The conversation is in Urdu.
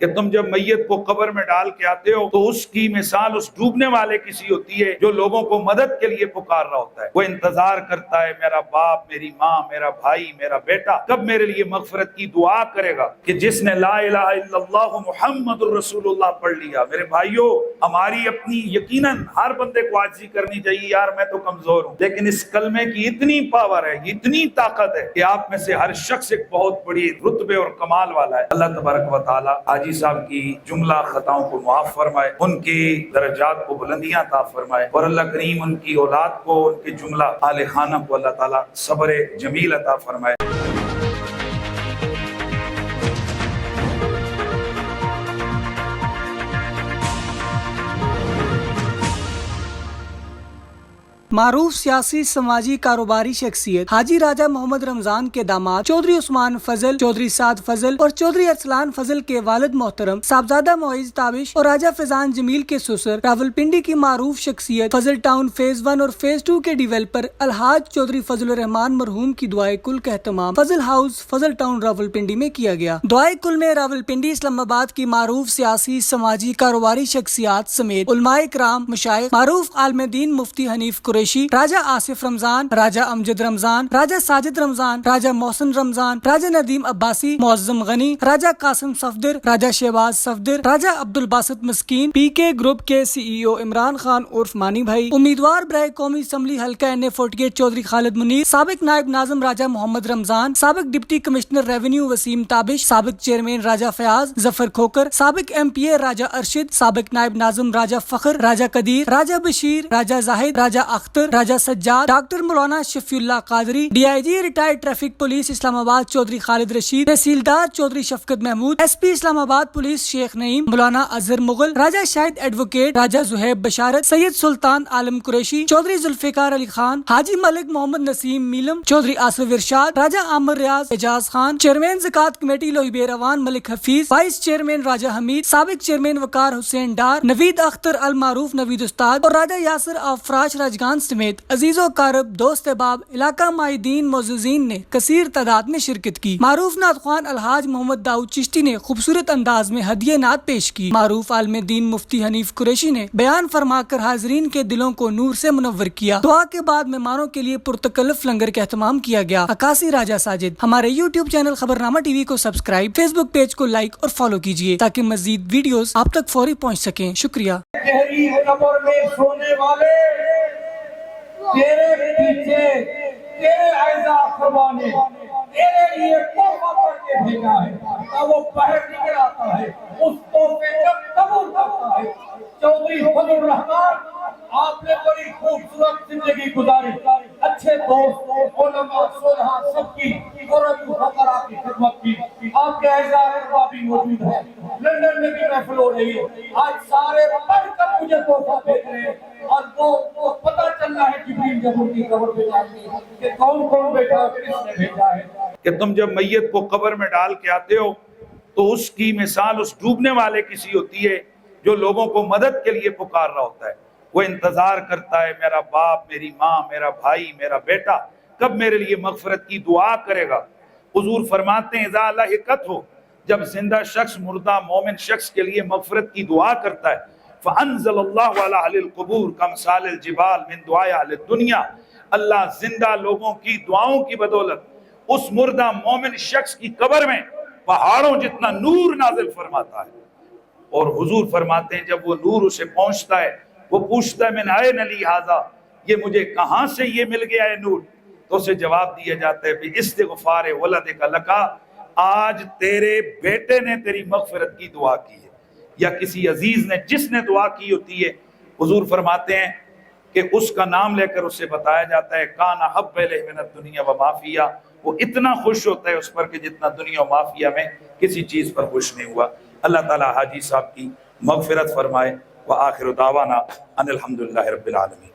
کہ تم جب میت کو قبر میں ڈال کے آتے ہو تو اس کی مثال اس ڈوبنے والے کی سی ہوتی ہے جو لوگوں کو مدد کے لیے پکار رہا ہوتا ہے۔ وہ انتظار کرتا ہے میرا باپ، میری ماں، میرا بھائی، میرا بیٹا کب میرے لیے مغفرت کی دعا کرے گا، کہ جس نے لا الہ الا اللہ محمد الرسول اللہ پڑھ لیا۔ میرے بھائیو، ہماری اپنی یقیناً ہر بندے کو عاجزی کرنی چاہیے، یار میں تو کمزور ہوں، لیکن اس کلمے کی اتنی پاور ہے، اتنی طاقت ہے کہ آپ میں سے ہر شخص ایک بہت بڑی رتبے اور کمال والا ہے۔ اللہ تبارک و تعالی حاجی صاحب کی جملہ خطاؤں کو معاف فرمائے، ان کی درجات کو بلندیاں عطا فرمائے، اور اللہ کریم ان کی اولاد کو، ان کے جملہ آل خانہ کو اللہ تعالی صبر جمیل عطا فرمائے۔ معروف سیاسی سماجی کاروباری شخصیت حاجی راجہ محمد رمضان کے داماد چودھری عثمان فضل، چودھری سعد فضل اور چودھری ارسلان فضل کے والد محترم صاحبزادہ معیز تابش اور راجہ فیضان جمیل کے سسر راولپنڈی کی معروف شخصیت فضل ٹاؤن فیز 1 اور فیز 2 کے ڈیویلپر الحاج چودھری فضل الرحمان مرحوم کی دعائے کل کا اہتمام فضل ہاؤس فضل ٹاؤن راولپنڈی میں کیا گیا۔ دعائے کل میں راولپنڈی اسلام آباد کی معروف سیاسی سماجی کاروباری شخصیات سمیت علماء کرام، مشائخ، معروف عالم دین مفتی حنیف قریشی، راجہ آصف رمضان، راجہ امجد رمضان، راجہ ساجد رمضان، راجہ محسن رمضان، راجہ ندیم عباسی، معظم غنی، راجہ قاسم صفدر، راجہ شہباز صفدر، راجہ عبدالباسط مسکین، پی کے گروپ کے CEO عمران خان عرف مانی بھائی، امیدوار برائے قومی اسمبلی حلقہ NA48 چودھری خالد منیر، سابق نائب ناظم راجہ محمد رمضان، سابق deputy commissioner revenue Waseem Tabish, سابق چیئرمین راجہ فیاض ظفر کھوکر، سابق MPA راجہ ارشد، سابق نائب ناظم Raja Fakhar, Raja Qadeer, Raja Bashir, Raja Zahid, Raja Akhtar, Raja Sajjad, doctor Maulana Shafiullah Qadri, DIG retired traffic police Islamabad Chaudhry خالد رشید، تحصیلدار چودھری شفقت محمود، SP اسلام آباد پولیس شیخ نعیم، مولانا اظہر مغل، راجہ شاہد ایڈوکیٹ، راجہ زہیب بشارت، سید سلطان عالم قریشی، چودھری ذوالفقار علی خان، حاجی ملک محمد نسیم میلم، چودھری آصف ارشاد، راجہ عامر ریاض اعجاز خان، چیئرمین زکوٰۃ کمیٹی لوہی روان ملک حفیظ، وائس چیئرمین راجہ حمید، سابق چیئرمین وقار حسین ڈار، نوید اختر المعروف نوید استاد اور راجہ یاسر آفراش راجگان سمیت عزیز و قارب، دوست احباب، علاقہ مائدین، معززین نے کثیر تعداد میں شرکت کی۔ معروف نعت خوان الحاج محمد داؤد چشتی نے خوبصورت انداز میں ہدیہ نعت پیش کی۔ معروف عالم دین مفتی حنیف قریشی نے بیان فرما کر حاضرین کے دلوں کو نور سے منور کیا۔ دعا کے بعد مہمانوں کے لیے پرتکلف لنگر کا اہتمام کیا گیا۔ عکاسی راجہ ساجد۔ ہمارے YouTube چینل خبرنامہ TV کو سبسکرائب، فیس بک پیج کو لائک اور فالو کیجیے تاکہ مزید ویڈیوز آپ تک فوری پہنچ سکیں۔ شکریہ۔ گہری قبر میں سونے والے تیرے پیچھے تیرے اعزا فرمانے تیرے لیے تحفہ پڑھ کے بھیجا ہے، تب وہ باہر نکل آتا ہے، اس تحفے کا قبول کرتا ہے۔ چودھری فضل الرحمان، آپ نے بڑی خوبصورت زندگی گزاری، اچھے دوست، علماء، صلحاء سب کی غرب فقراء کی خدمت کی۔ آپ کے اعزا اقبا بھی موجود ہے، لندن میں بھی محفل ہو رہی ہے، آج سارے پڑھ کر مجھے تحفہ بھیج رہے ہیں، اور وہ پتہ چلنا ہے جبریل جب ان کی قبر پہ جاتے ہیں کہ کون کون بیٹا اور کس نے بھیجا ہے۔ کہ تم جب میت کو قبر میں ڈال کے آتے ہو تو اس کی مثال اس ڈوبنے والے کی سی ہوتی ہے جو لوگوں کو مدد کے لیے پکار رہا ہوتا ہے۔ وہ انتظار کرتا ہے میرا باپ، میری ماں، میرا بھائی، میرا بیٹا کب میرے لیے مغفرت کی دعا کرے گا۔ حضور فرماتے ہیں اذا لحقت ہو، جب زندہ شخص مردہ مومن شخص کے لیے مغفرت کی دعا کرتا ہے، فَأَنزَلَ اللَّهُ عَلَى أَهْلِ الْقُبُورِ كَأَمْثَالِ الْجِبَالِ مِنْ دُعَاءِ أَهْلِ الدُّنْيَا، اللہ زندہ لوگوں کی دعاؤں کی بدولت اس مردہ مومن شخص کی قبر میں پہاڑوں جتنا نور نازل فرماتا ہے۔ اور حضور فرماتے ہیں جب وہ نور اسے پہنچتا ہے، وہ پوچھتا ہے من أَيْنَ لِي هَذَا، یہ مجھے کہاں سے یہ مل گیا ہے نور؟ تو اسے جواب دیا جاتا ہے بِاِسْتِغْفَارِ وَلَدِكَ لَكَ، آج تیرے بیٹے نے تیری مغفرت کی دعا کی ہے، یا کسی عزیز نے جس نے دعا کی ہوتی ہے۔ حضور فرماتے ہیں کہ اس کا نام لے کر اسے بتایا جاتا ہے کان احب الیہ من الدنیا وما فیہا، وہ اتنا خوش ہوتا ہے اس پر کہ جتنا دنیا و ما فیہا میں کسی چیز پر خوش نہیں ہوا۔ اللہ تعالی حاجی صاحب کی مغفرت فرمائے۔ وآخر دعوانا ان الحمدللہ رب العالمین۔